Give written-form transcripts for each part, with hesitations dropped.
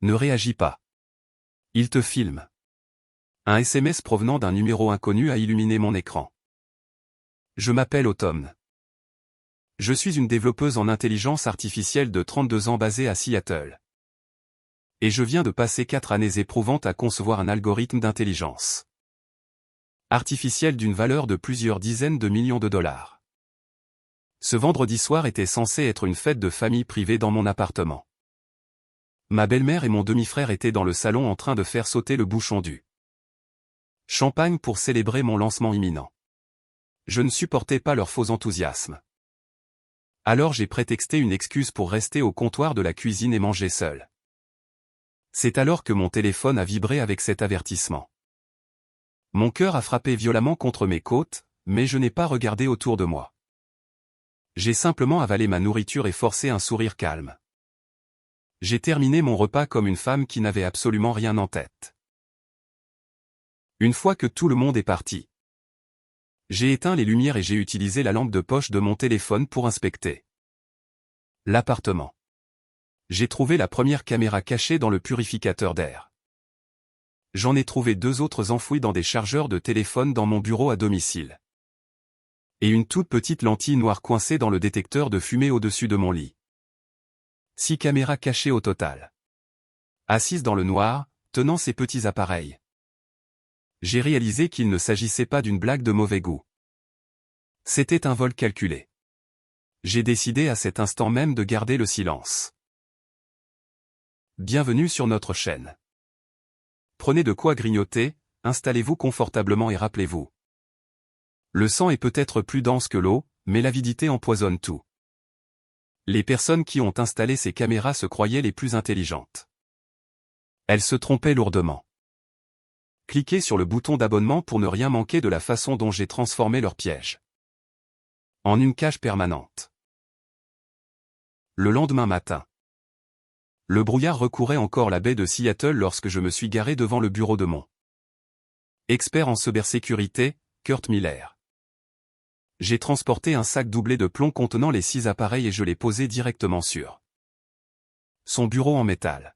Ne réagis pas. Il te filme. Un SMS provenant d'un numéro inconnu a illuminé mon écran. Je m'appelle Autumn. Je suis une développeuse en intelligence artificielle de 32 ans basée à Seattle. Et je viens de passer 4 années éprouvantes à concevoir un algorithme d'intelligence artificielle d'une valeur de plusieurs dizaines de millions de dollars. Ce vendredi soir était censé être une fête de famille privée dans mon appartement. Ma belle-mère et mon demi-frère étaient dans le salon en train de faire sauter le bouchon du champagne pour célébrer mon lancement imminent. Je ne supportais pas leur faux enthousiasme. Alors j'ai prétexté une excuse pour rester au comptoir de la cuisine et manger seul. C'est alors que mon téléphone a vibré avec cet avertissement. Mon cœur a frappé violemment contre mes côtes, mais je n'ai pas regardé autour de moi. J'ai simplement avalé ma nourriture et forcé un sourire calme. J'ai terminé mon repas comme une femme qui n'avait absolument rien en tête. Une fois que tout le monde est parti, j'ai éteint les lumières et j'ai utilisé la lampe de poche de mon téléphone pour inspecter l'appartement. J'ai trouvé la première caméra cachée dans le purificateur d'air. J'en ai trouvé 2 autres enfouies dans des chargeurs de téléphone dans mon bureau à domicile. Et une toute petite lentille noire coincée dans le détecteur de fumée au-dessus de mon lit. 6 caméras cachées au total. Assises dans le noir, tenant ces petits appareils. J'ai réalisé qu'il ne s'agissait pas d'une blague de mauvais goût. C'était un vol calculé. J'ai décidé à cet instant même de garder le silence. Bienvenue sur notre chaîne. Prenez de quoi grignoter, installez-vous confortablement et rappelez-vous. Le sang est peut-être plus dense que l'eau, mais l'avidité empoisonne tout. Les personnes qui ont installé ces caméras se croyaient les plus intelligentes. Elles se trompaient lourdement. Cliquez sur le bouton d'abonnement pour ne rien manquer de la façon dont j'ai transformé leur piège en une cage permanente. Le lendemain matin. Le brouillard recouvrait encore la baie de Seattle lorsque je me suis garé devant le bureau de mon expert en cybersécurité, Kurt Miller. J'ai transporté un sac doublé de plomb contenant les 6 appareils et je l'ai posé directement sur son bureau en métal.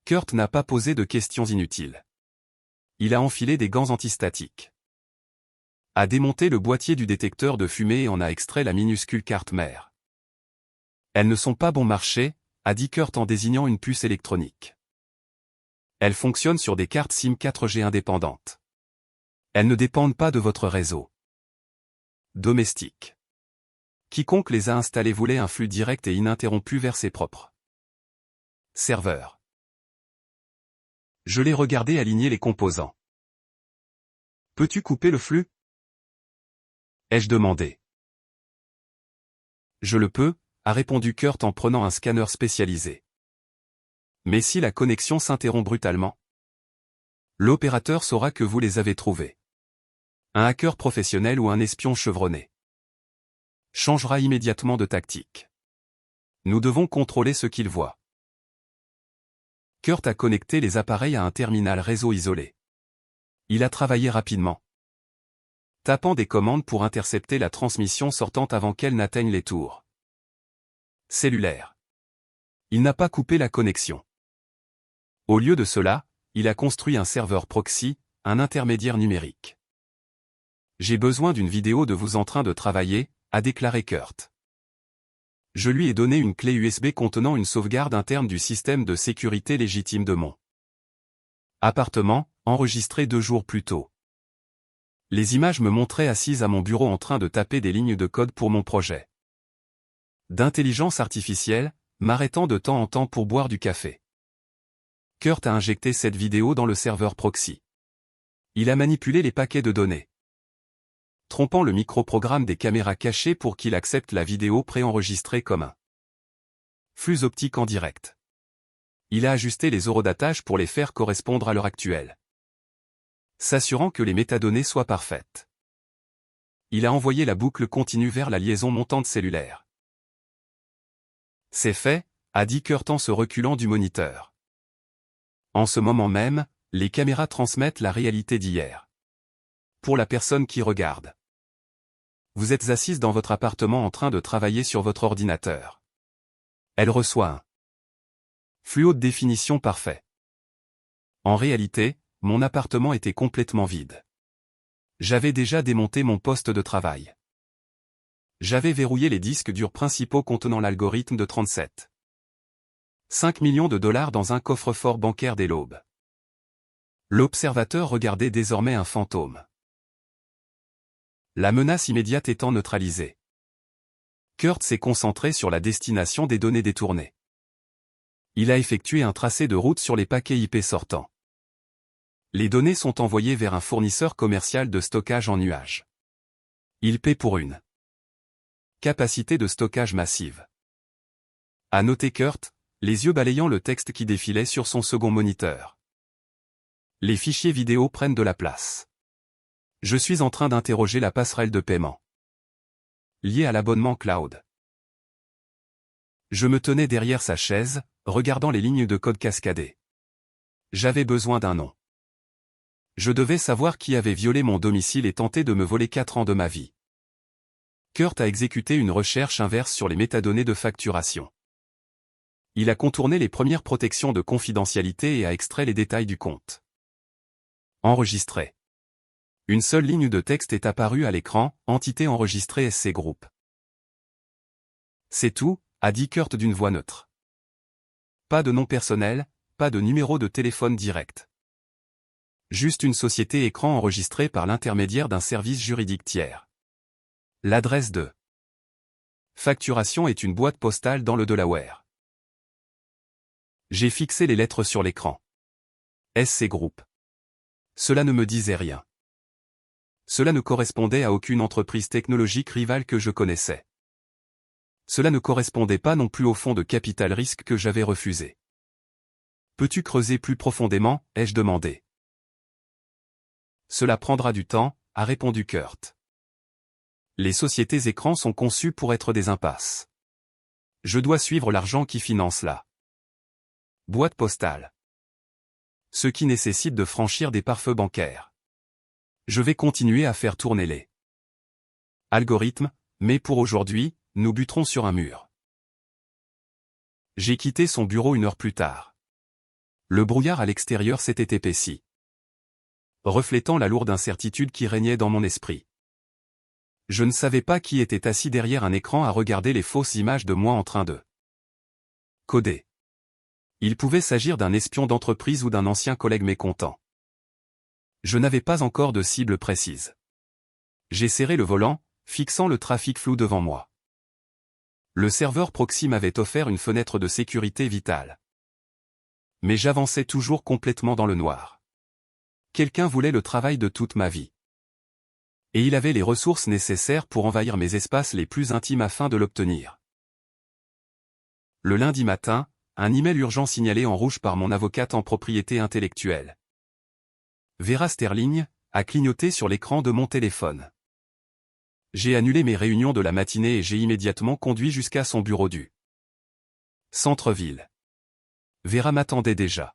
Kurt n'a pas posé de questions inutiles. Il a enfilé des gants antistatiques, a démonté le boîtier du détecteur de fumée et en a extrait la minuscule carte mère. Elles ne sont pas bon marché, a dit Kurt en désignant une puce électronique. Elles fonctionnent sur des cartes SIM 4G indépendantes. Elles ne dépendent pas de votre réseau domestique. Quiconque les a installées voulait un flux direct et ininterrompu vers ses propres serveurs. Je l'ai regardé aligner les composants. Peux-tu couper le flux? Ai-je demandé. Je le peux, a répondu Kurt en prenant un scanner spécialisé. Mais si la connexion s'interrompt brutalement, l'opérateur saura que vous les avez trouvés. Un hacker professionnel ou un espion chevronné changera immédiatement de tactique. Nous devons contrôler ce qu'il voit. Kurt a connecté les appareils à un terminal réseau isolé. Il a travaillé rapidement, tapant des commandes pour intercepter la transmission sortant avant qu'elle n'atteigne les tours cellulaires. Il n'a pas coupé la connexion. Au lieu de cela, il a construit un serveur proxy, un intermédiaire numérique. J'ai besoin d'une vidéo de vous en train de travailler, a déclaré Kurt. Je lui ai donné une clé USB contenant une sauvegarde interne du système de sécurité légitime de mon appartement, enregistré 2 jours plus tôt. Les images me montraient assise à mon bureau en train de taper des lignes de code pour mon projet d'intelligence artificielle, m'arrêtant de temps en temps pour boire du café. Kurt a injecté cette vidéo dans le serveur proxy. Il a manipulé les paquets de données, trompant le microprogramme des caméras cachées pour qu'il accepte la vidéo préenregistrée comme un flux optique en direct. Il a ajusté les horodatage pour les faire correspondre à l'heure actuelle, s'assurant que les métadonnées soient parfaites. Il a envoyé la boucle continue vers la liaison montante cellulaire. C'est fait, a dit Kurt en se reculant du moniteur. En ce moment même, les caméras transmettent la réalité d'hier. Pour la personne qui regarde. Vous êtes assise dans votre appartement en train de travailler sur votre ordinateur. Elle reçoit un flux Flux haute définition parfait. En réalité, mon appartement était complètement vide. J'avais déjà démonté mon poste de travail. J'avais verrouillé les disques durs principaux contenant l'algorithme de 37,5 millions de dollars dans un coffre-fort bancaire dès l'aube. L'observateur regardait désormais un fantôme. La menace immédiate étant neutralisée. Kurt s'est concentré sur la destination des données détournées. Il a effectué un tracé de route sur les paquets IP sortants. Les données sont envoyées vers un fournisseur commercial de stockage en nuage. Il paie pour une capacité de stockage massive. À noter Kurt, les yeux balayant le texte qui défilait sur son second moniteur. Les fichiers vidéo prennent de la place. Je suis en train d'interroger la passerelle de paiement liée à l'abonnement cloud. Je me tenais derrière sa chaise, regardant les lignes de code cascadées. J'avais besoin d'un nom. Je devais savoir qui avait violé mon domicile et tenté de me voler 4 ans de ma vie. Kurt a exécuté une recherche inverse sur les métadonnées de facturation. Il a contourné les premières protections de confidentialité et a extrait les détails du compte. Enregistré. Une seule ligne de texte est apparue à l'écran, entité enregistrée SC Group. C'est tout, a dit Kurt d'une voix neutre. Pas de nom personnel, pas de numéro de téléphone direct. Juste une société écran enregistrée par l'intermédiaire d'un service juridique tiers. L'adresse de facturation est une boîte postale dans le Delaware. J'ai fixé les lettres sur l'écran. SC Group. Cela ne me disait rien. Cela ne correspondait à aucune entreprise technologique rivale que je connaissais. Cela ne correspondait pas non plus au fonds de capital risque que j'avais refusé. Peux-tu creuser plus profondément, ai-je demandé. Cela prendra du temps, a répondu Kurt. Les sociétés écrans sont conçues pour être des impasses. Je dois suivre l'argent qui finance la boîte postale. Ce qui nécessite de franchir des pare-feux bancaires. Je vais continuer à faire tourner les algorithmes, mais pour aujourd'hui, nous buterons sur un mur. J'ai quitté son bureau 1 heure plus tard. Le brouillard à l'extérieur s'était épaissi, reflétant la lourde incertitude qui régnait dans mon esprit. Je ne savais pas qui était assis derrière un écran à regarder les fausses images de moi en train de coder. Il pouvait s'agir d'un espion d'entreprise ou d'un ancien collègue mécontent. Je n'avais pas encore de cible précise. J'ai serré le volant, fixant le trafic flou devant moi. Le serveur proxy m'avait offert une fenêtre de sécurité vitale. Mais j'avançais toujours complètement dans le noir. Quelqu'un voulait le travail de toute ma vie. Et il avait les ressources nécessaires pour envahir mes espaces les plus intimes afin de l'obtenir. Le lundi matin, un email urgent signalé en rouge par mon avocate en propriété intellectuelle. Vera Sterling a clignoté sur l'écran de mon téléphone. J'ai annulé mes réunions de la matinée et j'ai immédiatement conduit jusqu'à son bureau du centre-ville. Vera m'attendait déjà.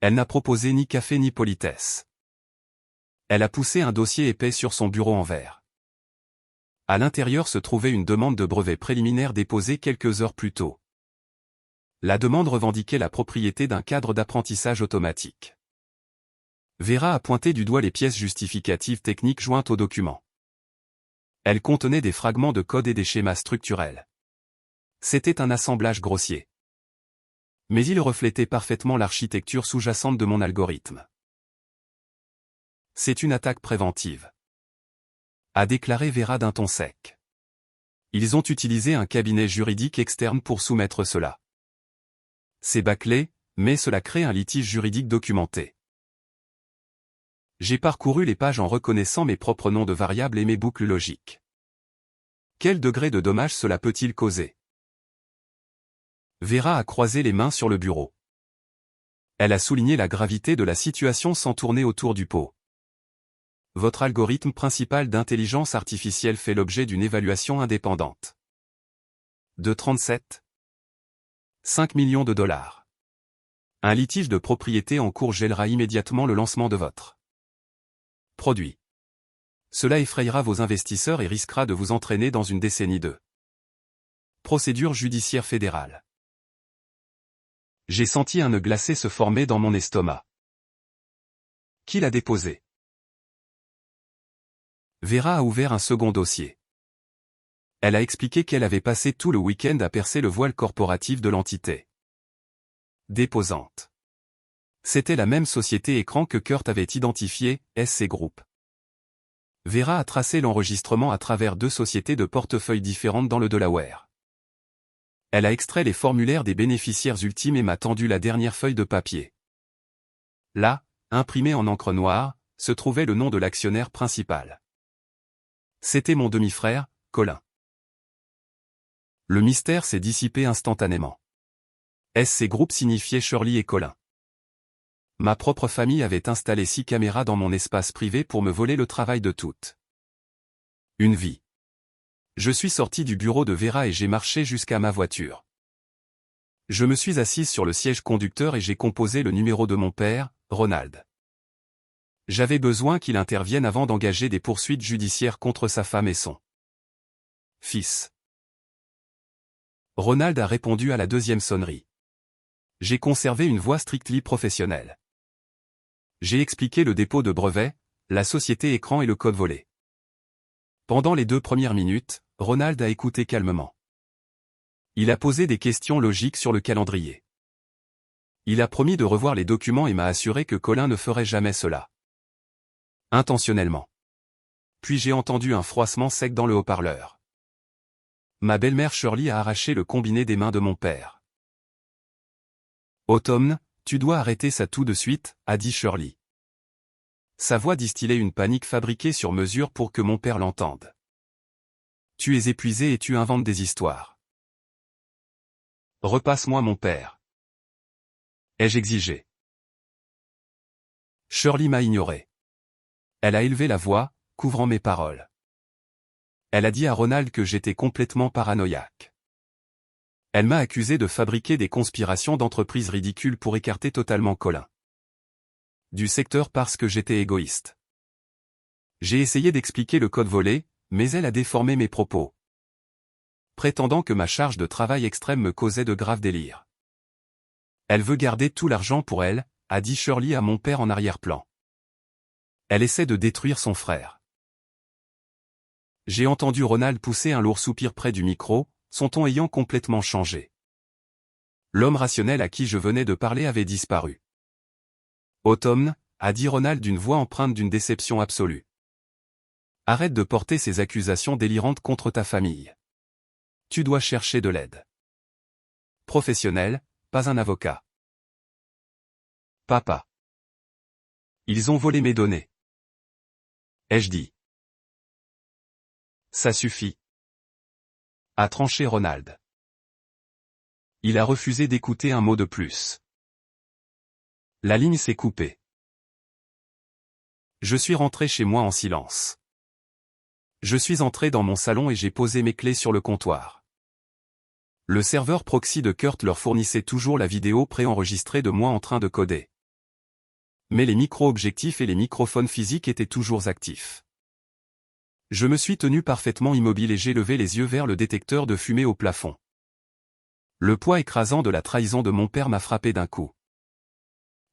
Elle n'a proposé ni café ni politesse. Elle a poussé un dossier épais sur son bureau en verre. À l'intérieur se trouvait une demande de brevet préliminaire déposée quelques heures plus tôt. La demande revendiquait la propriété d'un cadre d'apprentissage automatique. Vera a pointé du doigt les pièces justificatives techniques jointes au document. Elles contenaient des fragments de code et des schémas structurels. C'était un assemblage grossier. Mais il reflétait parfaitement l'architecture sous-jacente de mon algorithme. C'est une attaque préventive, a déclaré Vera d'un ton sec. Ils ont utilisé un cabinet juridique externe pour soumettre cela. C'est bâclé, mais cela crée un litige juridique documenté. J'ai parcouru les pages en reconnaissant mes propres noms de variables et mes boucles logiques. Quel degré de dommage cela peut-il causer? Vera a croisé les mains sur le bureau. Elle a souligné la gravité de la situation sans tourner autour du pot. Votre algorithme principal d'intelligence artificielle fait l'objet d'une évaluation indépendante. De 37,5 millions de dollars. Un litige de propriété en cours gèlera immédiatement le lancement de votre produit. Cela effrayera vos investisseurs et risquera de vous entraîner dans une décennie de procédure judiciaire fédérale. J'ai senti un nœud glacé se former dans mon estomac. Qui l'a déposé? Vera a ouvert un second dossier. Elle a expliqué qu'elle avait passé tout le week-end à percer le voile corporatif de l'entité déposante. C'était la même société écran que Kurt avait identifiée, SC Group. Vera a tracé l'enregistrement à travers 2 sociétés de portefeuilles différentes dans le Delaware. Elle a extrait les formulaires des bénéficiaires ultimes et m'a tendu la dernière feuille de papier. Là, imprimé en encre noire, se trouvait le nom de l'actionnaire principal. C'était mon demi-frère, Colin. Le mystère s'est dissipé instantanément. SC Group signifiait Shirley et Colin. Ma propre famille avait installé 6 caméras dans mon espace privé pour me voler le travail de toute une vie. Je suis sorti du bureau de Vera et j'ai marché jusqu'à ma voiture. Je me suis assise sur le siège conducteur et j'ai composé le numéro de mon père, Ronald. J'avais besoin qu'il intervienne avant d'engager des poursuites judiciaires contre sa femme et son fils. Ronald a répondu à la 2e sonnerie. J'ai conservé une voix strictly professionnelle. J'ai expliqué le dépôt de brevet, la société écran et le code volé. Pendant les 2 premières minutes, Ronald a écouté calmement. Il a posé des questions logiques sur le calendrier. Il a promis de revoir les documents et m'a assuré que Colin ne ferait jamais cela. Intentionnellement. Puis j'ai entendu un froissement sec dans le haut-parleur. Ma belle-mère Shirley a arraché le combiné des mains de mon père. Automne, tu dois arrêter ça tout de suite, a dit Shirley. Sa voix distillait une panique fabriquée sur mesure pour que mon père l'entende. Tu es épuisé et tu inventes des histoires. Repasse-moi mon père. Ai-je exigé. Shirley m'a ignoré. Elle a élevé la voix, couvrant mes paroles. Elle a dit à Ronald que j'étais complètement paranoïaque. Elle m'a accusé de fabriquer des conspirations d'entreprises ridicules pour écarter totalement Colin du secteur parce que j'étais égoïste. J'ai essayé d'expliquer le code volé, mais elle a déformé mes propos, prétendant que ma charge de travail extrême me causait de graves délires. Elle veut garder tout l'argent pour elle, a dit Shirley à mon père en arrière-plan. Elle essaie de détruire son frère. J'ai entendu Ronald pousser un lourd soupir près du micro, son ton ayant complètement changé. L'homme rationnel à qui je venais de parler avait disparu. Automne, a dit Ronald d'une voix empreinte d'une déception absolue. Arrête de porter ces accusations délirantes contre ta famille. Tu dois chercher de l'aide professionnelle, pas un avocat. Papa. Ils ont volé mes données. Ai-je dit. Ça suffit. A tranché Ronald. Il a refusé d'écouter un mot de plus. La ligne s'est coupée. Je suis rentré chez moi en silence. Je suis entré dans mon salon et j'ai posé mes clés sur le comptoir. Le serveur proxy de Kurt leur fournissait toujours la vidéo préenregistrée de moi en train de coder. Mais les micro-objectifs et les microphones physiques étaient toujours actifs. Je me suis tenu parfaitement immobile et j'ai levé les yeux vers le détecteur de fumée au plafond. Le poids écrasant de la trahison de mon père m'a frappé d'un coup.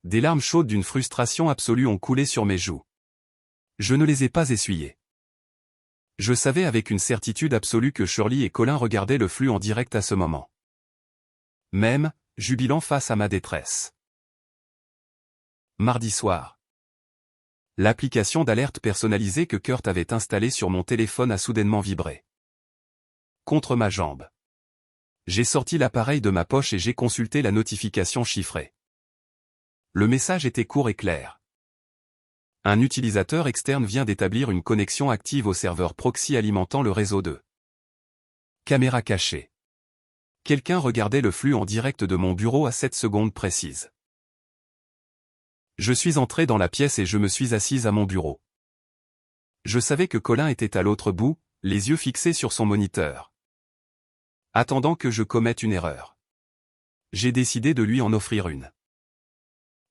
Des larmes chaudes d'une frustration absolue ont coulé sur mes joues. Je ne les ai pas essuyées. Je savais avec une certitude absolue que Shirley et Colin regardaient le flux en direct à ce moment. Même, jubilant face à ma détresse. Mardi soir. L'application d'alerte personnalisée que Kurt avait installée sur mon téléphone a soudainement vibré. Contre ma jambe. J'ai sorti l'appareil de ma poche et j'ai consulté la notification chiffrée. Le message était court et clair. Un utilisateur externe vient d'établir une connexion active au serveur proxy alimentant le réseau de caméra cachée. Quelqu'un regardait le flux en direct de mon bureau à 7 secondes précises. Je suis entré dans la pièce et je me suis assise à mon bureau. Je savais que Colin était à l'autre bout, les yeux fixés sur son moniteur, attendant que je commette une erreur. J'ai décidé de lui en offrir une.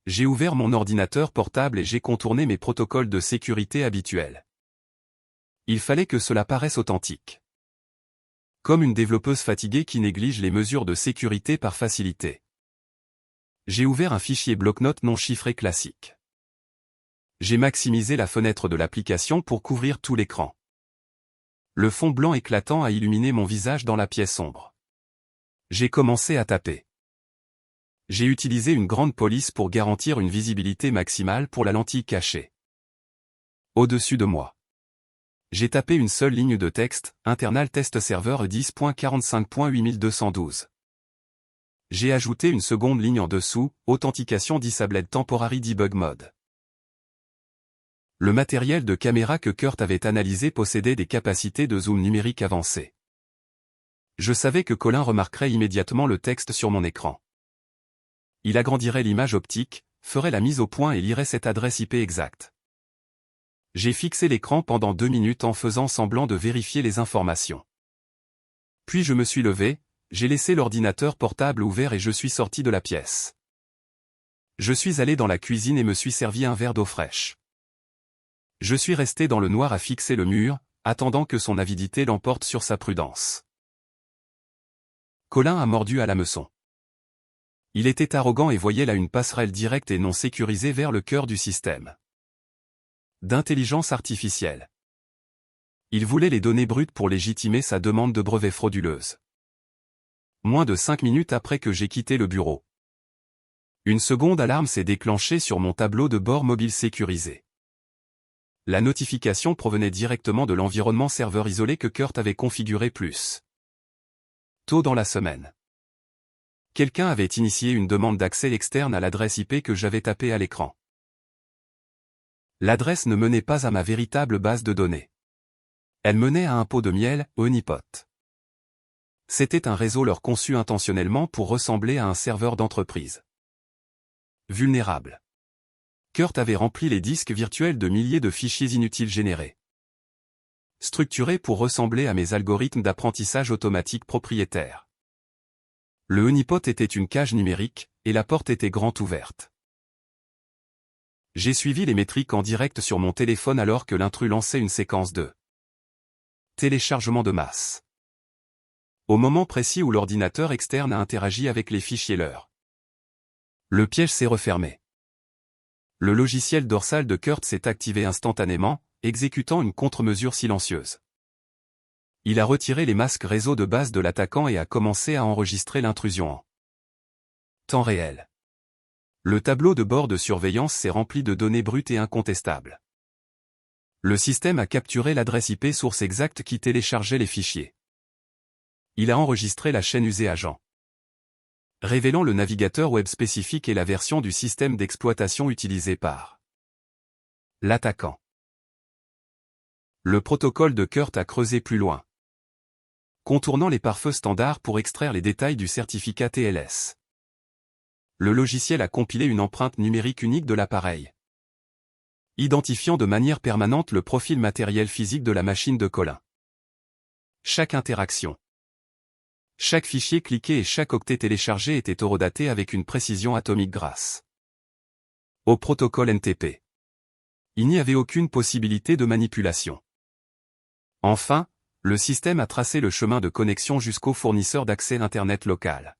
J'ai ouvert mon ordinateur portable et j'ai contourné mes protocoles de sécurité habituels. Il fallait que cela paraisse authentique. Comme une développeuse fatiguée qui néglige les mesures de sécurité par facilité. J'ai ouvert un fichier bloc-notes non chiffré classique. J'ai maximisé la fenêtre de l'application pour couvrir tout l'écran. Le fond blanc éclatant a illuminé mon visage dans la pièce sombre. J'ai commencé à taper. J'ai utilisé une grande police pour garantir une visibilité maximale pour la lentille cachée. Au-dessus de moi. J'ai tapé une seule ligne de texte, internal test server 10.45.8212. J'ai ajouté une seconde ligne en dessous, authentication disabled temporary debug mode. Le matériel de caméra que Kurt avait analysé possédait des capacités de zoom numérique avancées. Je savais que Colin remarquerait immédiatement le texte sur mon écran. Il agrandirait l'image optique, ferait la mise au point et lirait cette adresse IP exacte. J'ai fixé l'écran pendant 2 minutes en faisant semblant de vérifier les informations. Puis je me suis levé, j'ai laissé l'ordinateur portable ouvert et je suis sorti de la pièce. Je suis allé dans la cuisine et me suis servi un verre d'eau fraîche. Je suis resté dans le noir à fixer le mur, attendant que son avidité l'emporte sur sa prudence. Colin a mordu à l'hameçon. Il était arrogant et voyait là une passerelle directe et non sécurisée vers le cœur du système d'intelligence artificielle. Il voulait les données brutes pour légitimer sa demande de brevet frauduleuse. Moins de 5 minutes après que j'ai quitté le bureau. Une seconde alarme s'est déclenchée sur mon tableau de bord mobile sécurisé. La notification provenait directement de l'environnement serveur isolé que Kurt avait configuré plus tôt dans la semaine. Quelqu'un avait initié une demande d'accès externe à l'adresse IP que j'avais tapée à l'écran. L'adresse ne menait pas à ma véritable base de données. Elle menait à un pot de miel, Honeypot. C'était un réseau leur conçu intentionnellement pour ressembler à un serveur d'entreprise. Vulnérable. Kurt avait rempli les disques virtuels de milliers de fichiers inutiles générés. Structurés pour ressembler à mes algorithmes d'apprentissage automatique propriétaires. Le honeypot était une cage numérique, et la porte était grand ouverte. J'ai suivi les métriques en direct sur mon téléphone alors que l'intrus lançait une séquence de téléchargement de masse. Au moment précis où l'ordinateur externe a interagi avec les fichiers leur. Le piège s'est refermé. Le logiciel dorsal de Kurt s'est activé instantanément, exécutant une contre-mesure silencieuse. Il a retiré les masques réseau de base de l'attaquant et a commencé à enregistrer l'intrusion en temps réel. Le tableau de bord de surveillance s'est rempli de données brutes et incontestables. Le système a capturé l'adresse IP source exacte qui téléchargeait les fichiers. Il a enregistré la chaîne usée agent, révélant le navigateur web spécifique et la version du système d'exploitation utilisé par l'attaquant. Le protocole de Kurt a creusé plus loin, contournant les pare-feux standards pour extraire les détails du certificat TLS. Le logiciel a compilé une empreinte numérique unique de l'appareil, identifiant de manière permanente le profil matériel physique de la machine de Colin. Chaque interaction, chaque fichier cliqué et chaque octet téléchargé était horodaté avec une précision atomique grâce au protocole NTP. Il n'y avait aucune possibilité de manipulation. Enfin, le système a tracé le chemin de connexion jusqu'au fournisseur d'accès Internet local.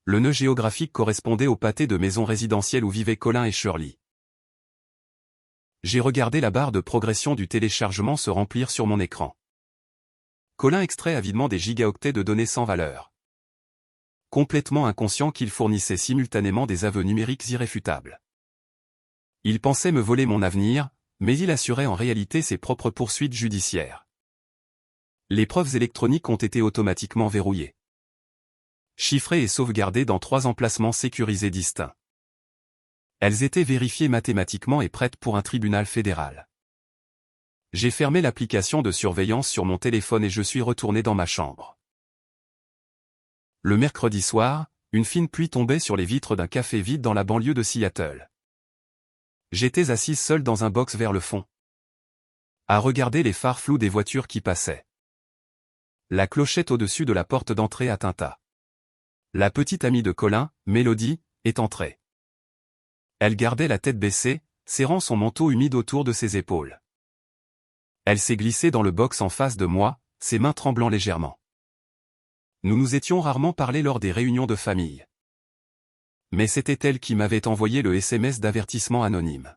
Le nœud géographique correspondait au pâté de maison résidentielle où vivaient Colin et Shirley. J'ai regardé la barre de progression du téléchargement se remplir sur mon écran. Colin extrait avidement des gigaoctets de données sans valeur. Complètement inconscient qu'il fournissait simultanément des aveux numériques irréfutables. Il pensait me voler mon avenir, mais il assurait en réalité ses propres poursuites judiciaires. Les preuves électroniques ont été automatiquement verrouillées, chiffrées et sauvegardées dans 3 emplacements sécurisés distincts. Elles étaient vérifiées mathématiquement et prêtes pour un tribunal fédéral. J'ai fermé l'application de surveillance sur mon téléphone et je suis retourné dans ma chambre. Le mercredi soir, une fine pluie tombait sur les vitres d'un café vide dans la banlieue de Seattle. J'étais assise seule dans un box vers le fond, à regarder les phares flous des voitures qui passaient. La clochette au-dessus de la porte d'entrée a tinta. La petite amie de Colin, Mélodie, est entrée. Elle gardait la tête baissée, serrant son manteau humide autour de ses épaules. Elle s'est glissée dans le box en face de moi, ses mains tremblant légèrement. Nous nous étions rarement parlé lors des réunions de famille. Mais c'était elle qui m'avait envoyé le SMS d'avertissement anonyme.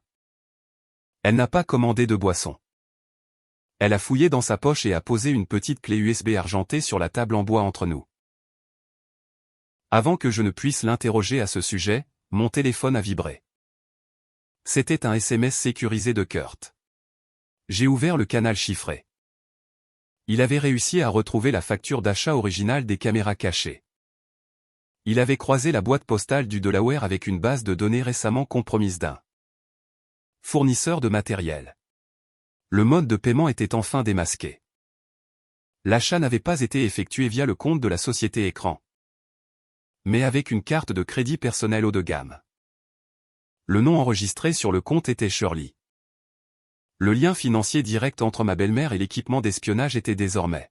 Elle n'a pas commandé de boisson. Elle a fouillé dans sa poche et a posé une petite clé USB argentée sur la table en bois entre nous. Avant que je ne puisse l'interroger à ce sujet, mon téléphone a vibré. C'était un SMS sécurisé de Kurt. J'ai ouvert le canal chiffré. Il avait réussi à retrouver la facture d'achat originale des caméras cachées. Il avait croisé la boîte postale du Delaware avec une base de données récemment compromise d'un fournisseur de matériel. Le mode de paiement était enfin démasqué. L'achat n'avait pas été effectué via le compte de la société Écran, mais avec une carte de crédit personnel haut de gamme. Le nom enregistré sur le compte était Shirley. Le lien financier direct entre ma belle-mère et l'équipement d'espionnage était désormais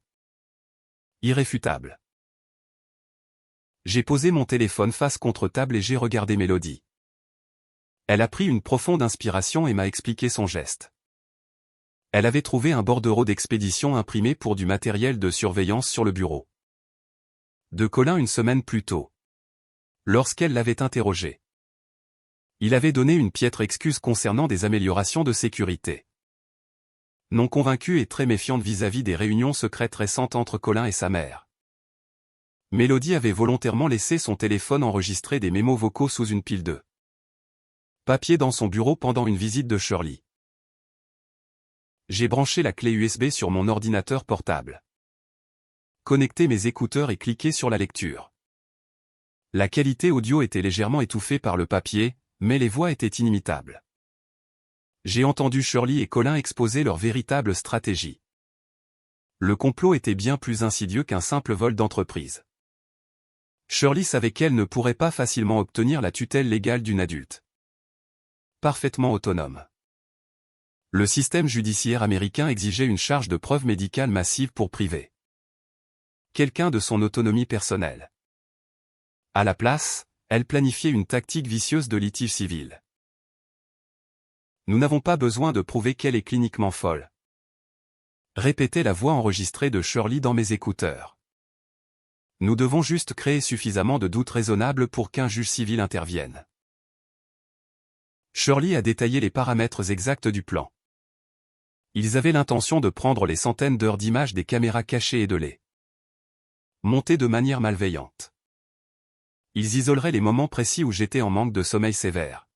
irréfutable. J'ai posé mon téléphone face contre table et j'ai regardé Mélodie. Elle a pris une profonde inspiration et m'a expliqué son geste. Elle avait trouvé un bordereau d'expédition imprimé pour du matériel de surveillance sur le bureau de Colin une semaine plus tôt, lorsqu'elle l'avait interrogé. Il avait donné une piètre excuse concernant des améliorations de sécurité. Non convaincue et très méfiante vis-à-vis des réunions secrètes récentes entre Colin et sa mère, Mélodie avait volontairement laissé son téléphone enregistrer des mémos vocaux sous une pile de papier dans son bureau pendant une visite de Shirley. J'ai branché la clé USB sur mon ordinateur portable, connecté mes écouteurs et cliqué sur la lecture. La qualité audio était légèrement étouffée par le papier, mais les voix étaient inimitables. J'ai entendu Shirley et Colin exposer leur véritable stratégie. Le complot était bien plus insidieux qu'un simple vol d'entreprise. Shirley savait qu'elle ne pourrait pas facilement obtenir la tutelle légale d'une adulte parfaitement autonome. Le système judiciaire américain exigeait une charge de preuve médicale massive pour priver quelqu'un de son autonomie personnelle. À la place, elle planifiait une tactique vicieuse de litige civil. Nous n'avons pas besoin de prouver qu'elle est cliniquement folle, répétait la voix enregistrée de Shirley dans mes écouteurs. Nous devons juste créer suffisamment de doutes raisonnables pour qu'un juge civil intervienne. Shirley a détaillé les paramètres exacts du plan. Ils avaient l'intention de prendre les centaines d'heures d'images des caméras cachées et de les monter de manière malveillante. Ils isoleraient les moments précis où j'étais en manque de sommeil sévère,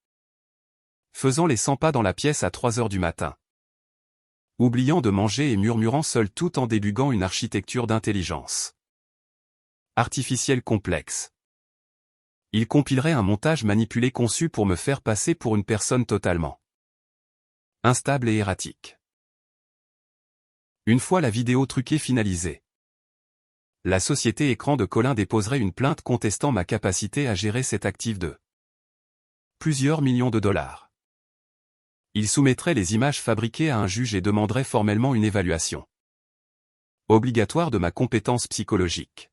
faisant les 100 pas dans la pièce à 3 heures du matin, oubliant de manger et murmurant seul tout en débuguant une architecture d'intelligence artificielle complexe. Ils compileraient un montage manipulé conçu pour me faire passer pour une personne totalement instable et erratique. Une fois la vidéo truquée finalisée, la société Écran de Colin déposerait une plainte contestant ma capacité à gérer cet actif de plusieurs millions de dollars. Il soumettrait les images fabriquées à un juge et demanderait formellement une évaluation obligatoire de ma compétence psychologique.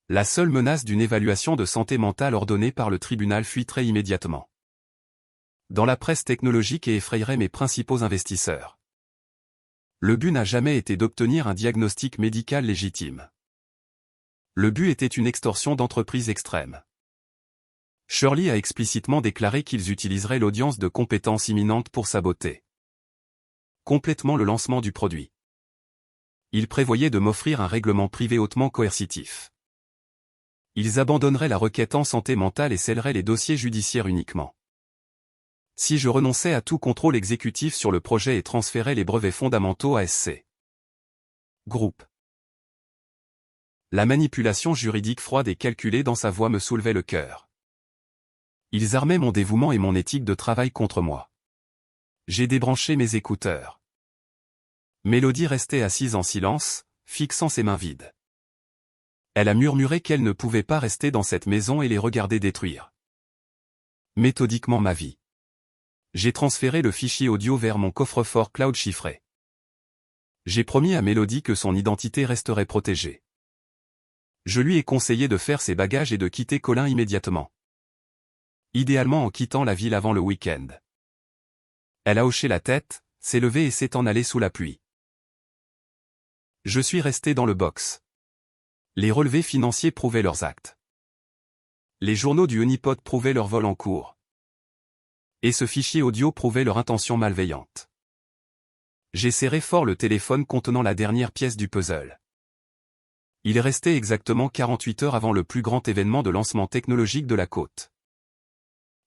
La seule menace d'une évaluation de santé mentale ordonnée par le tribunal fuiterait immédiatement dans la presse technologique et effrayerait mes principaux investisseurs. Le but n'a jamais été d'obtenir un diagnostic médical légitime. Le but était une extorsion d'entreprise extrême. Shirley a explicitement déclaré qu'ils utiliseraient l'audience de compétence imminente pour saboter complètement le lancement du produit. Ils prévoyaient de m'offrir un règlement privé hautement coercitif. Ils abandonneraient la requête en santé mentale et scelleraient les dossiers judiciaires uniquement si je renonçais à tout contrôle exécutif sur le projet et transférais les brevets fondamentaux à SC Group. La manipulation juridique froide et calculée dans sa voix me soulevait le cœur. Ils armaient mon dévouement et mon éthique de travail contre moi. J'ai débranché mes écouteurs. Mélodie restait assise en silence, fixant ses mains vides. Elle a murmuré qu'elle ne pouvait pas rester dans cette maison et les regarder détruire méthodiquement ma vie. J'ai transféré le fichier audio vers mon coffre-fort cloud chiffré. J'ai promis à Mélodie que son identité resterait protégée. Je lui ai conseillé de faire ses bagages et de quitter Colin immédiatement. Idéalement en quittant la ville avant le week-end. Elle a hoché la tête, s'est levée et s'est en allée sous la pluie. Je suis resté dans le box. Les relevés financiers prouvaient leurs actes. Les journaux du Honeypot prouvaient leur vol en cours. Et ce fichier audio prouvait leur intention malveillante. J'ai serré fort le téléphone contenant la dernière pièce du puzzle. Il restait exactement 48 heures avant le plus grand événement de lancement technologique de la côte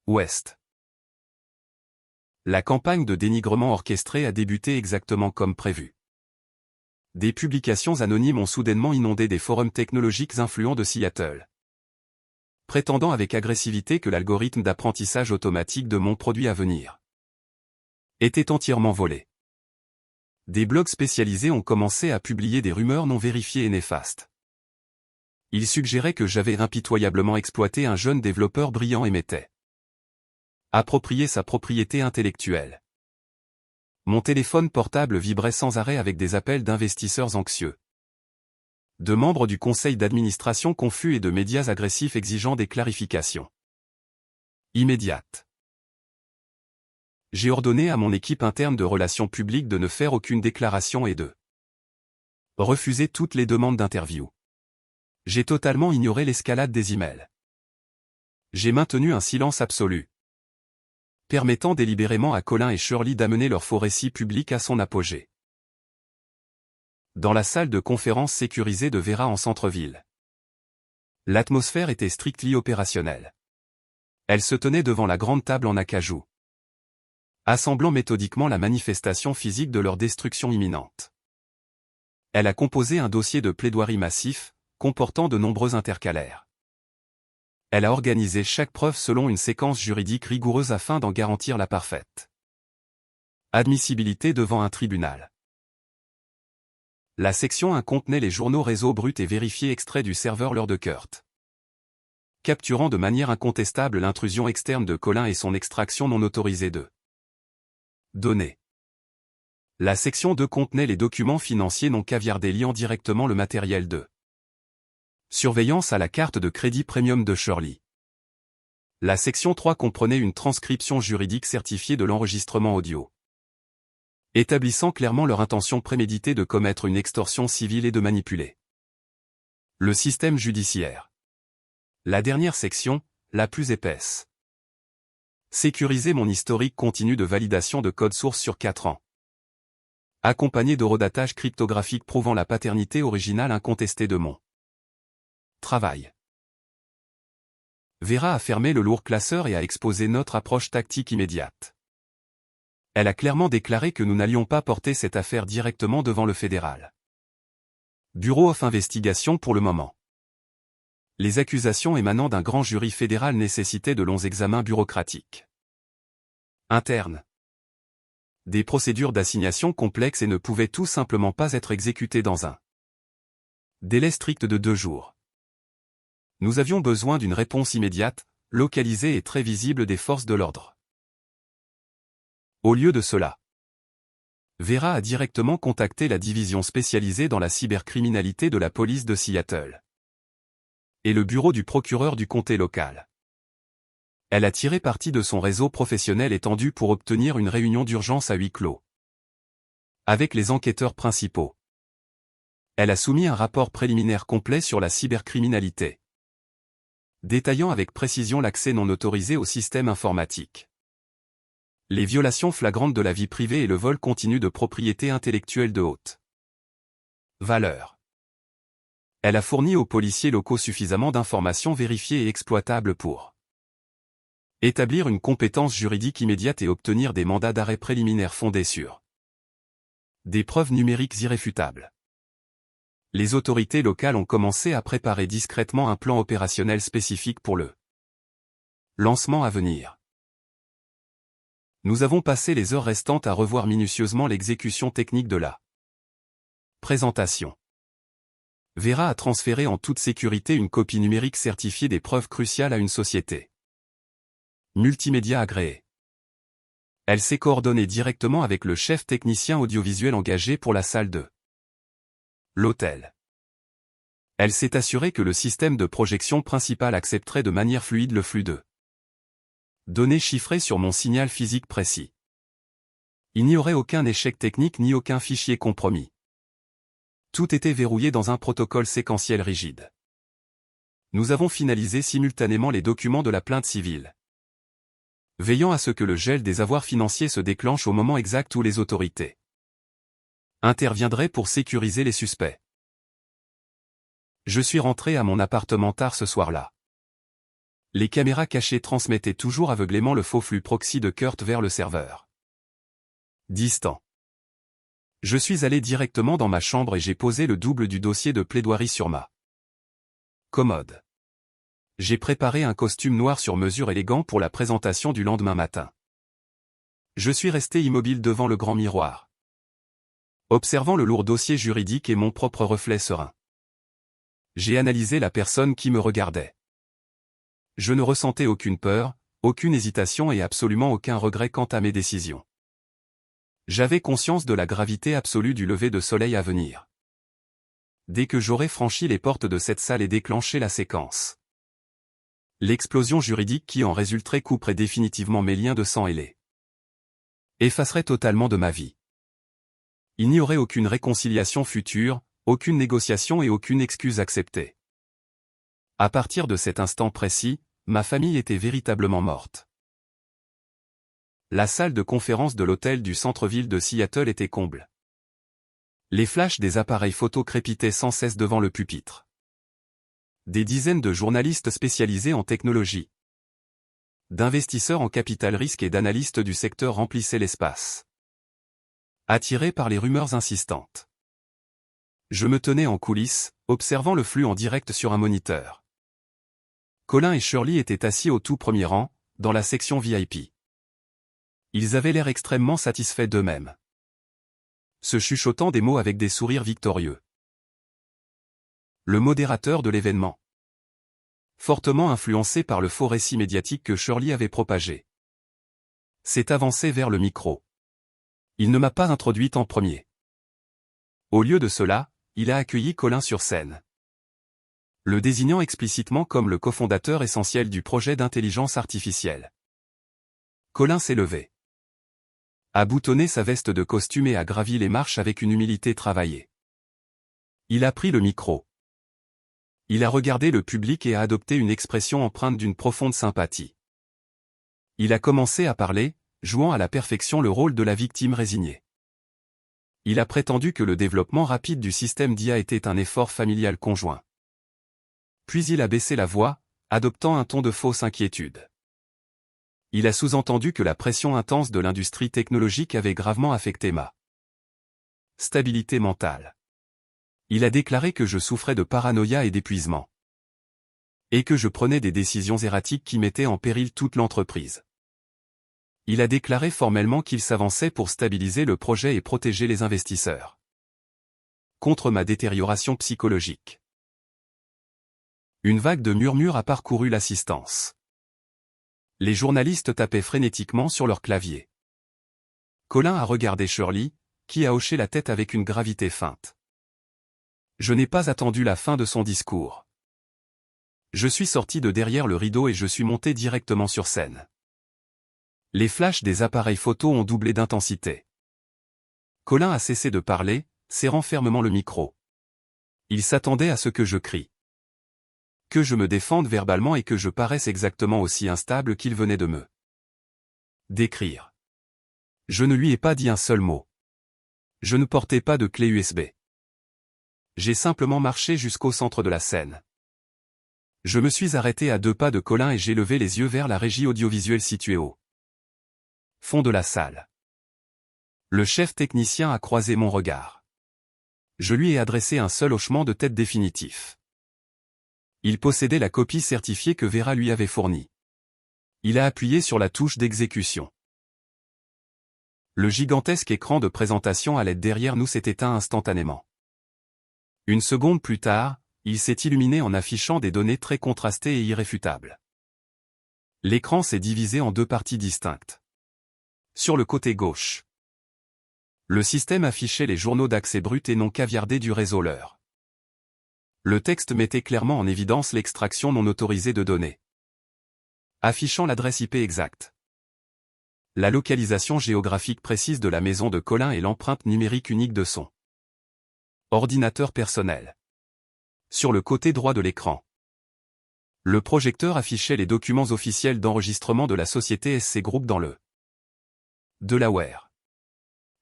ouest. La campagne de dénigrement orchestrée a débuté exactement comme prévu. Des publications anonymes ont soudainement inondé des forums technologiques influents de Seattle, prétendant avec agressivité que l'algorithme d'apprentissage automatique de mon produit à venir était entièrement volé. Des blogs spécialisés ont commencé à publier des rumeurs non vérifiées et néfastes. Ils suggéraient que j'avais impitoyablement exploité un jeune développeur brillant et m'étais approprié sa propriété intellectuelle. Mon téléphone portable vibrait sans arrêt avec des appels d'investisseurs anxieux, de membres du conseil d'administration confus et de médias agressifs exigeant des clarifications immédiates. J'ai ordonné à mon équipe interne de relations publiques de ne faire aucune déclaration et de refuser toutes les demandes d'interview. J'ai totalement ignoré l'escalade des emails. J'ai maintenu un silence absolu, permettant délibérément à Colin et Shirley d'amener leur faux récit public à son apogée. Dans la salle de conférence sécurisée de Vera en centre-ville, l'atmosphère était strictement opérationnelle. Elle se tenait devant la grande table en acajou, assemblant méthodiquement la manifestation physique de leur destruction imminente. Elle a composé un dossier de plaidoirie massif, comportant de nombreux intercalaires. Elle a organisé chaque preuve selon une séquence juridique rigoureuse afin d'en garantir la parfaite admissibilité devant un tribunal. La section 1 contenait les journaux réseau brut et vérifiés extraits du serveur Lord de Kurt, capturant de manière incontestable l'intrusion externe de Colin et son extraction non autorisée de données. La section 2 contenait les documents financiers non caviardés liant directement le matériel de surveillance à la carte de crédit premium de Shirley. La section 3 comprenait une transcription juridique certifiée de l'enregistrement audio, établissant clairement leur intention préméditée de commettre une extorsion civile et de manipuler le système judiciaire. La dernière section, la plus épaisse, sécuriser mon historique continu de validation de code source sur 4 ans, accompagné d'horodatage cryptographique prouvant la paternité originale incontestée de mon travail. Vera a fermé le lourd classeur et a exposé notre approche tactique immédiate. Elle a clairement déclaré que nous n'allions pas porter cette affaire directement devant le fédéral Bureau of Investigation pour le moment. Les accusations émanant d'un grand jury fédéral nécessitaient de longs examens bureaucratiques internes, des procédures d'assignation complexes et ne pouvaient tout simplement pas être exécutées dans un délai strict de 2 jours. Nous avions besoin d'une réponse immédiate, localisée et très visible des forces de l'ordre. Au lieu de cela, Vera a directement contacté la division spécialisée dans la cybercriminalité de la police de Seattle et le bureau du procureur du comté local. Elle a tiré parti de son réseau professionnel étendu pour obtenir une réunion d'urgence à huis clos avec les enquêteurs principaux. Elle a soumis un rapport préliminaire complet sur la cybercriminalité, détaillant avec précision l'accès non autorisé au système informatique, les violations flagrantes de la vie privée et le vol continu de propriété intellectuelle de haute valeur. Elle a fourni aux policiers locaux suffisamment d'informations vérifiées et exploitables pour établir une compétence juridique immédiate et obtenir des mandats d'arrêt préliminaires fondés sur des preuves numériques irréfutables. Les autorités locales ont commencé à préparer discrètement un plan opérationnel spécifique pour le lancement à venir. Nous avons passé les heures restantes à revoir minutieusement l'exécution technique de la présentation. Vera a transféré en toute sécurité une copie numérique certifiée des preuves cruciales à une société multimédia agréée. Elle s'est coordonnée directement avec le chef technicien audiovisuel engagé pour la salle de l'hôtel. Elle s'est assurée que le système de projection principal accepterait de manière fluide le flux de données chiffrées sur mon signal physique précis. Il n'y aurait aucun échec technique ni aucun fichier compromis. Tout était verrouillé dans un protocole séquentiel rigide. Nous avons finalisé simultanément les documents de la plainte civile, veillant à ce que le gel des avoirs financiers se déclenche au moment exact où les autorités interviendraient pour sécuriser les suspects. Je suis rentré à mon appartement tard ce soir-là. Les caméras cachées transmettaient toujours aveuglément le faux flux proxy de Kurt vers le serveur distant. Je suis allé directement dans ma chambre et j'ai posé le double du dossier de plaidoirie sur ma commode. J'ai préparé un costume noir sur mesure élégant pour la présentation du lendemain matin. Je suis resté immobile devant le grand miroir, observant le lourd dossier juridique et mon propre reflet serein. J'ai analysé la personne qui me regardait. Je ne ressentais aucune peur, aucune hésitation et absolument aucun regret quant à mes décisions. J'avais conscience de la gravité absolue du lever de soleil à venir. Dès que j'aurais franchi les portes de cette salle et déclenché la séquence, l'explosion juridique qui en résulterait couperait définitivement mes liens de sang et les effacerait totalement de ma vie. Il n'y aurait aucune réconciliation future, aucune négociation et aucune excuse acceptée. À partir de cet instant précis, ma famille était véritablement morte. La salle de conférence de l'hôtel du centre-ville de Seattle était comble. Les flashs des appareils photo crépitaient sans cesse devant le pupitre. Des dizaines de journalistes spécialisés en technologie, d'investisseurs en capital risque et d'analystes du secteur remplissaient l'espace, attirés par les rumeurs insistantes. Je me tenais en coulisses, observant le flux en direct sur un moniteur. Colin et Shirley étaient assis au tout premier rang, dans la section VIP. Ils avaient l'air extrêmement satisfaits d'eux-mêmes, se chuchotant des mots avec des sourires victorieux. Le modérateur de l'événement, fortement influencé par le faux récit médiatique que Shirley avait propagé, s'est avancé vers le micro. Il ne m'a pas introduite en premier. Au lieu de cela, il a accueilli Colin sur scène, le désignant explicitement comme le cofondateur essentiel du projet d'intelligence artificielle. Colin s'est levé, a boutonné sa veste de costume et a gravi les marches avec une humilité travaillée. Il a pris le micro. Il a regardé le public et a adopté une expression empreinte d'une profonde sympathie. Il a commencé à parler, jouant à la perfection le rôle de la victime résignée. Il a prétendu que le développement rapide du système d'IA était un effort familial conjoint. Puis il a baissé la voix, adoptant un ton de fausse inquiétude. Il a sous-entendu que la pression intense de l'industrie technologique avait gravement affecté ma stabilité mentale. Il a déclaré que je souffrais de paranoïa et d'épuisement, et que je prenais des décisions erratiques qui mettaient en péril toute l'entreprise. Il a déclaré formellement qu'il s'avançait pour stabiliser le projet et protéger les investisseurs contre ma détérioration psychologique. Une vague de murmures a parcouru l'assistance. Les journalistes tapaient frénétiquement sur leur clavier. Colin a regardé Shirley, qui a hoché la tête avec une gravité feinte. Je n'ai pas attendu la fin de son discours. Je suis sorti de derrière le rideau et je suis monté directement sur scène. Les flashs des appareils photo ont doublé d'intensité. Colin a cessé de parler, serrant fermement le micro. Il s'attendait à ce que je crie, que je me défende verbalement et que je paraisse exactement aussi instable qu'il venait de me décrire. Je ne lui ai pas dit un seul mot. Je ne portais pas de clé USB. J'ai simplement marché jusqu'au centre de la scène. Je me suis arrêté à 2 pas de Colin et j'ai levé les yeux vers la régie audiovisuelle située au fond de la salle. Le chef technicien a croisé mon regard. Je lui ai adressé un seul hochement de tête définitif. Il possédait la copie certifiée que Vera lui avait fournie. Il a appuyé sur la touche d'exécution. Le gigantesque écran de présentation à l'aide derrière nous s'est éteint instantanément. Une seconde plus tard, il s'est illuminé en affichant des données très contrastées et irréfutables. L'écran s'est divisé en 2 parties distinctes. Sur le côté gauche, le système affichait les journaux d'accès brut et non caviardés du réseau Leur. Le texte mettait clairement en évidence l'extraction non autorisée de données, affichant l'adresse IP exacte, la localisation géographique précise de la maison de Colin et l'empreinte numérique unique de son ordinateur personnel. Sur le côté droit de l'écran, Le projecteur affichait les documents officiels d'enregistrement de la société SC Group dans le Delaware.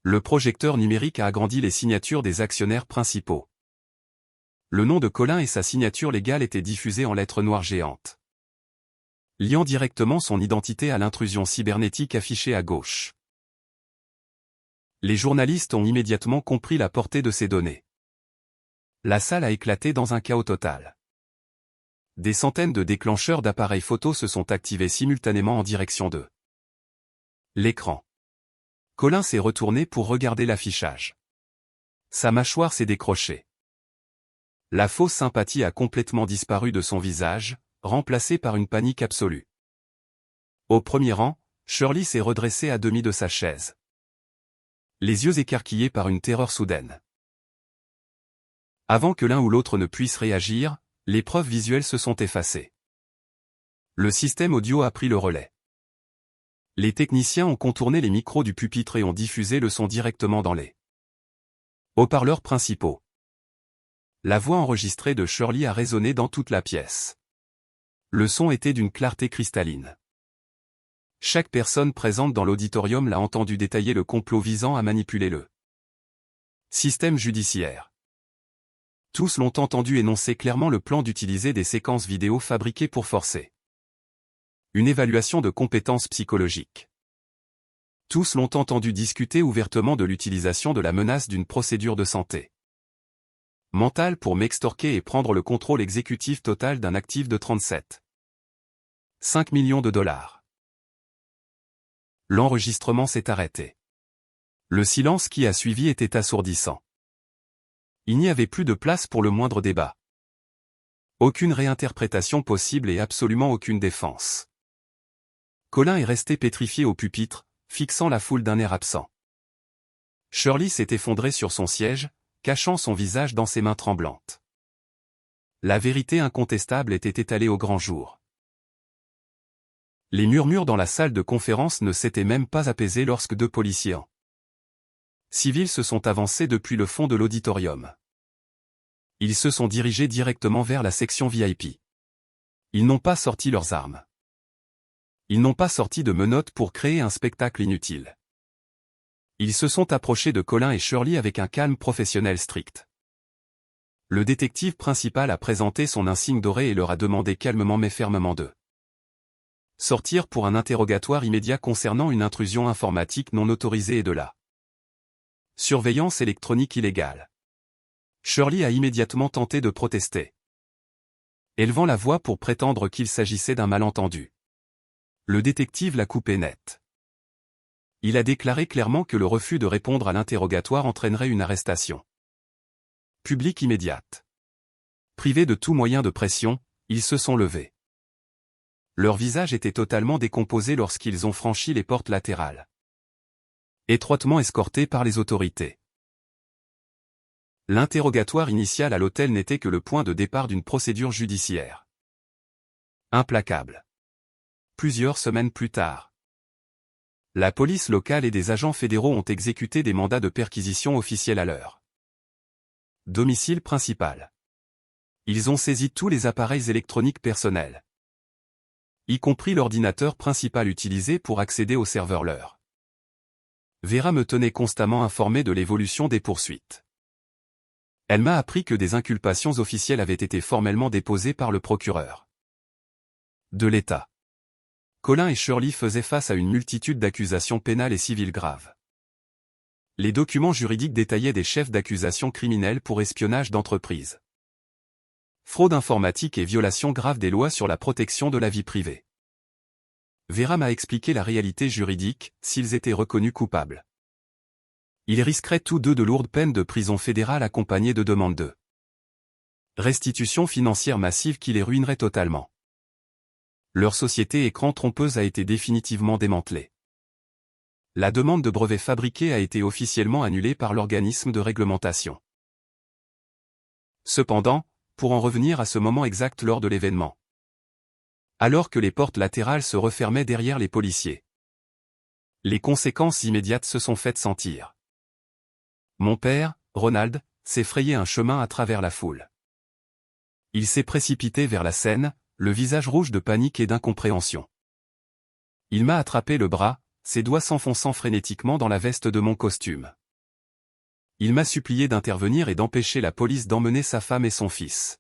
Le projecteur numérique a agrandi les signatures des actionnaires principaux. Le nom de Colin et sa signature légale étaient diffusés en lettres noires géantes, liant directement son identité à l'intrusion cybernétique affichée à gauche. Les journalistes ont immédiatement compris la portée de ces données. La salle a éclaté dans un chaos total. Des centaines de déclencheurs d'appareils photo se sont activés simultanément en direction de l'écran. Colin s'est retourné pour regarder l'affichage. Sa mâchoire s'est décrochée. La fausse sympathie a complètement disparu de son visage, remplacée par une panique absolue. Au premier rang, Shirley s'est redressée à demi de sa chaise, les yeux écarquillés par une terreur soudaine. Avant que l'un ou l'autre ne puisse réagir, les preuves visuelles se sont effacées. Le système audio a pris le relais. Les techniciens ont contourné les micros du pupitre et ont diffusé le son directement dans les haut-parleurs principaux. La voix enregistrée de Shirley a résonné dans toute la pièce. Le son était d'une clarté cristalline. Chaque personne présente dans l'auditorium l'a entendu détailler le complot visant à manipuler le système judiciaire. Tous l'ont entendu énoncer clairement le plan d'utiliser des séquences vidéo fabriquées pour forcer une évaluation de compétences psychologiques. Tous l'ont entendu discuter ouvertement de l'utilisation de la menace d'une procédure de santé mentale pour m'extorquer et prendre le contrôle exécutif total d'un actif de 37,5 millions de dollars. L'enregistrement s'est arrêté. Le silence qui a suivi était assourdissant. Il n'y avait plus de place pour le moindre débat. Aucune réinterprétation possible et absolument aucune défense. Colin est resté pétrifié au pupitre, fixant la foule d'un air absent. Shirley s'est effondrée sur son siège, cachant son visage dans ses mains tremblantes. La vérité incontestable était étalée au grand jour. Les murmures dans la salle de conférence ne s'étaient même pas apaisés lorsque deux policiers en civils se sont avancés depuis le fond de l'auditorium. Ils se sont dirigés directement vers la section VIP. Ils n'ont pas sorti leurs armes. Ils n'ont pas sorti de menottes pour créer un spectacle inutile. Ils se sont approchés de Colin et Shirley avec un calme professionnel strict. Le détective principal a présenté son insigne doré et leur a demandé calmement mais fermement de sortir pour un interrogatoire immédiat concernant une intrusion informatique non autorisée et de la surveillance électronique illégale. Shirley a immédiatement tenté de protester, élevant la voix pour prétendre qu'il s'agissait d'un malentendu. Le détective l'a coupé net. Il a déclaré clairement que le refus de répondre à l'interrogatoire entraînerait une arrestation publique immédiate. Privés de tout moyen de pression, ils se sont levés. Leur visage était totalement décomposé lorsqu'ils ont franchi les portes latérales, étroitement escortés par les autorités. L'interrogatoire initial à l'hôtel n'était que le point de départ d'une procédure judiciaire implacable. Plusieurs semaines plus tard, la police locale et des agents fédéraux ont exécuté des mandats de perquisition officiels à leur domicile principal. Ils ont saisi tous les appareils électroniques personnels, y compris l'ordinateur principal utilisé pour accéder au serveur leur. Vera me tenait constamment informé de l'évolution des poursuites. Elle m'a appris que des inculpations officielles avaient été formellement déposées par le procureur de l'État. Colin et Shirley faisaient face à une multitude d'accusations pénales et civiles graves. Les documents juridiques détaillaient des chefs d'accusation criminels pour espionnage d'entreprise, fraude informatique et violation grave des lois sur la protection de la vie privée. Vera m'a expliqué la réalité juridique, s'ils étaient reconnus coupables. Ils risqueraient tous deux de lourdes peines de prison fédérale accompagnées de demandes de restitution financière massive qui les ruinerait totalement. Leur société écran trompeuse a été définitivement démantelée. La demande de brevet fabriqué a été officiellement annulée par l'organisme de réglementation. Cependant, pour en revenir à ce moment exact lors de l'événement, alors que les portes latérales se refermaient derrière les policiers, les conséquences immédiates se sont faites sentir. Mon père, Ronald, s'est frayé un chemin à travers la foule. Il s'est précipité vers la scène, le visage rouge de panique et d'incompréhension. Il m'a attrapé le bras, ses doigts s'enfonçant frénétiquement dans la veste de mon costume. Il m'a supplié d'intervenir et d'empêcher la police d'emmener sa femme et son fils.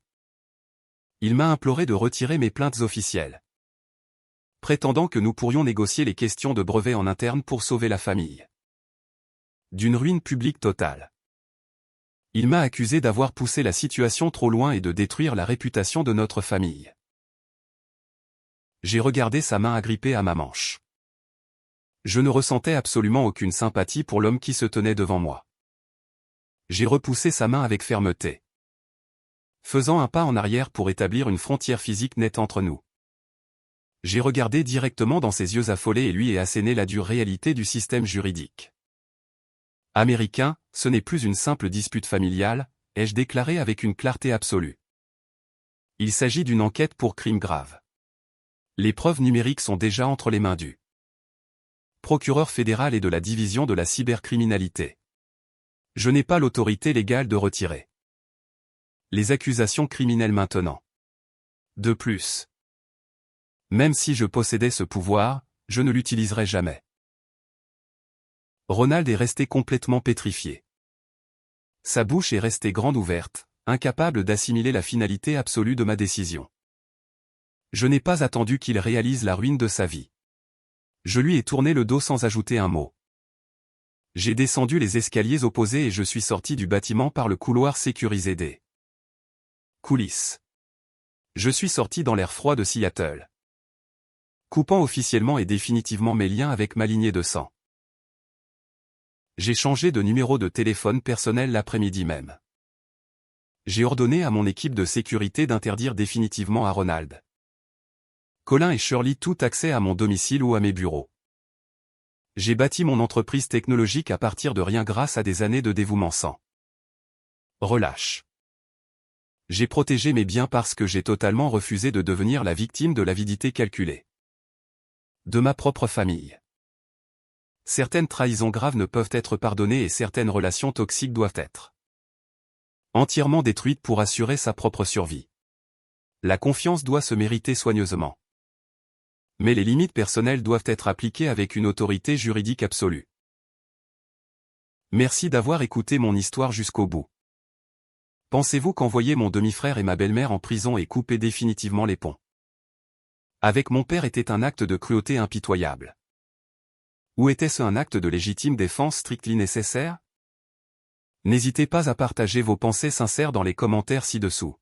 Il m'a imploré de retirer mes plaintes officielles, prétendant que nous pourrions négocier les questions de brevet en interne pour sauver la famille d'une ruine publique totale. Il m'a accusé d'avoir poussé la situation trop loin et de détruire la réputation de notre famille. J'ai regardé sa main agrippée à ma manche. Je ne ressentais absolument aucune sympathie pour l'homme qui se tenait devant moi. J'ai repoussé sa main avec fermeté, faisant un pas en arrière pour établir une frontière physique nette entre nous. J'ai regardé directement dans ses yeux affolés et lui ai asséné la dure réalité du système juridique américain. Ce n'est plus une simple dispute familiale, ai-je déclaré avec une clarté absolue. Il s'agit d'une enquête pour crime grave. Les preuves numériques sont déjà entre les mains du procureur fédéral et de la division de la cybercriminalité. Je n'ai pas l'autorité légale de retirer les accusations criminelles maintenant. De plus, même si je possédais ce pouvoir, je ne l'utiliserai jamais. Ronald est resté complètement pétrifié. Sa bouche est restée grande ouverte, incapable d'assimiler la finalité absolue de ma décision. Je n'ai pas attendu qu'il réalise la ruine de sa vie. Je lui ai tourné le dos sans ajouter un mot. J'ai descendu les escaliers opposés et je suis sorti du bâtiment par le couloir sécurisé des coulisses. Je suis sorti dans l'air froid de Seattle, coupant officiellement et définitivement mes liens avec ma lignée de sang. J'ai changé de numéro de téléphone personnel l'après-midi même. J'ai ordonné à mon équipe de sécurité d'interdire définitivement à Ronald, Colin et Shirley tout accès à mon domicile ou à mes bureaux. J'ai bâti mon entreprise technologique à partir de rien grâce à des années de dévouement sans relâche. J'ai protégé mes biens parce que j'ai totalement refusé de devenir la victime de l'avidité calculée de ma propre famille. Certaines trahisons graves ne peuvent être pardonnées et certaines relations toxiques doivent être entièrement détruites pour assurer sa propre survie. La confiance doit se mériter soigneusement. Mais les limites personnelles doivent être appliquées avec une autorité juridique absolue. Merci d'avoir écouté mon histoire jusqu'au bout. Pensez-vous qu'envoyer mon demi-frère et ma belle-mère en prison et couper définitivement les ponts avec mon père était un acte de cruauté impitoyable? Ou était-ce un acte de légitime défense strictly nécessaire? N'hésitez pas à partager vos pensées sincères dans les commentaires ci-dessous.